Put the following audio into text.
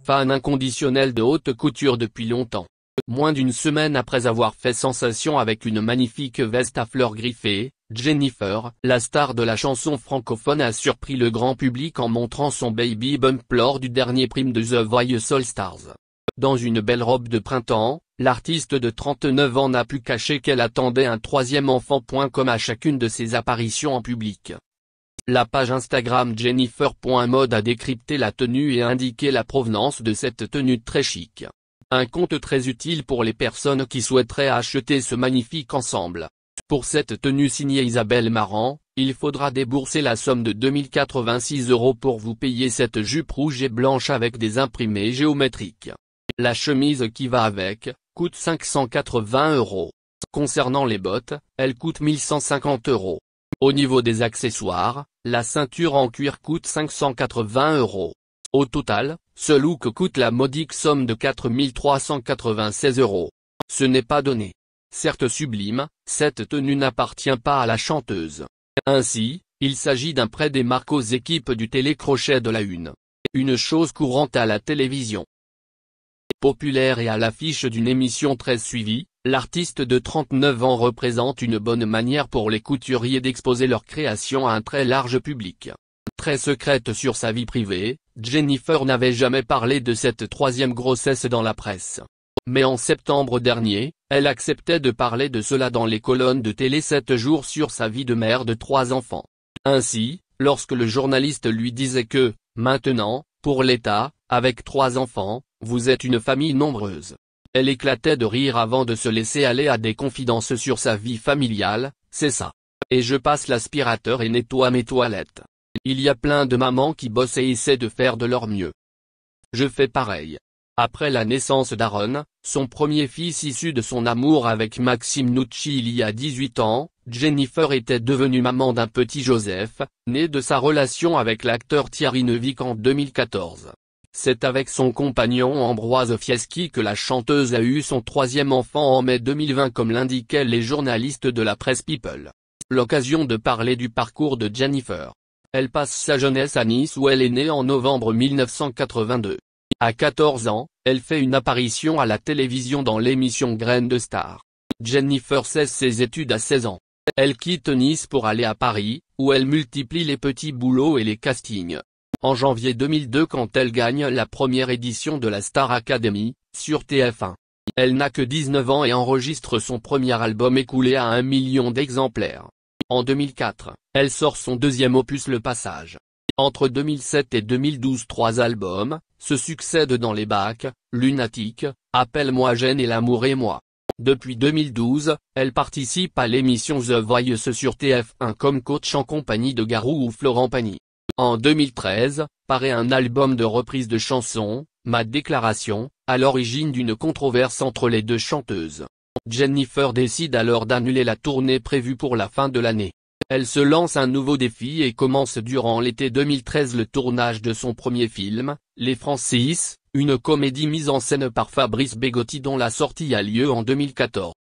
fan inconditionnelle de haute couture depuis longtemps. Moins d'une semaine après avoir fait sensation avec une magnifique veste à fleurs griffées, Jennifer, la star de la chanson francophone, a surpris le grand public en montrant son baby bump lors du dernier prime de The Voice All Stars. Dans une belle robe de printemps, l'artiste de 39 ans n'a pu cacher qu'elle attendait un troisième enfant. Comme à chacune de ses apparitions en public. La page Instagram Jennifer.mode a décrypté la tenue et a indiqué la provenance de cette tenue très chic. Un compte très utile pour les personnes qui souhaiteraient acheter ce magnifique ensemble. Pour cette tenue signée Isabelle Marant, il faudra débourser la somme de 2086 € pour vous payer cette jupe rouge et blanche avec des imprimés géométriques. La chemise qui va avec, coûte 580 €. Concernant les bottes, elles coûtent 1150 €. Au niveau des accessoires, la ceinture en cuir coûte 580 €. Au total, ce look coûte la modique somme de 4396 €. Ce n'est pas donné. Certes sublime, cette tenue n'appartient pas à la chanteuse. Ainsi, il s'agit d'un prêt des marques aux équipes du télécrochet de la Une. Une chose courante à la télévision. Populaire et à l'affiche d'une émission très suivie, l'artiste de 39 ans représente une bonne manière pour les couturiers d'exposer leur création à un très large public. Très secrète sur sa vie privée, Jennifer n'avait jamais parlé de cette troisième grossesse dans la presse. Mais en septembre dernier, elle acceptait de parler de cela dans les colonnes de télé 7 jours sur sa vie de mère de 3 enfants. Ainsi, lorsque le journaliste lui disait que, maintenant, pour l'État, avec 3 enfants, vous êtes une famille nombreuse. Elle éclatait de rire avant de se laisser aller à des confidences sur sa vie familiale, c'est ça. Et je passe l'aspirateur et nettoie mes toilettes. Il y a plein de mamans qui bossent et essaient de faire de leur mieux. Je fais pareil. Après la naissance d'Aaron, son premier fils issu de son amour avec Maxime Nucci il y a 18 ans, Jennifer était devenue maman d'un petit Joseph, né de sa relation avec l'acteur Thierry Neuvik en 2014. C'est avec son compagnon Ambroise Fieschi que la chanteuse a eu son troisième enfant en mai 2020 comme l'indiquaient les journalistes de la presse People. L'occasion de parler du parcours de Jennifer. Elle passe sa jeunesse à Nice où elle est née en novembre 1982. À 14 ans, elle fait une apparition à la télévision dans l'émission Graines de Star. Jennifer cesse ses études à 16 ans. Elle quitte Nice pour aller à Paris, où elle multiplie les petits boulots et les castings. En janvier 2002 quand elle gagne la première édition de la Star Academy, sur TF1. Elle n'a que 19 ans et enregistre son premier album écoulé à 1 million d'exemplaires. En 2004, elle sort son deuxième opus Le Passage. Entre 2007 et 2012 3 albums, se succèdent dans les bacs, Lunatique, Appelle-moi Jeanne et L'amour et moi. Depuis 2012, elle participe à l'émission The Voice sur TF1 comme coach en compagnie de Garou ou Florent Pagny. En 2013, paraît un album de reprises de chansons, Ma Déclaration, à l'origine d'une controverse entre les deux chanteuses. Jennifer décide alors d'annuler la tournée prévue pour la fin de l'année. Elle se lance un nouveau défi et commence durant l'été 2013 le tournage de son premier film, Les Francis, une comédie mise en scène par Fabrice Begotti dont la sortie a lieu en 2014.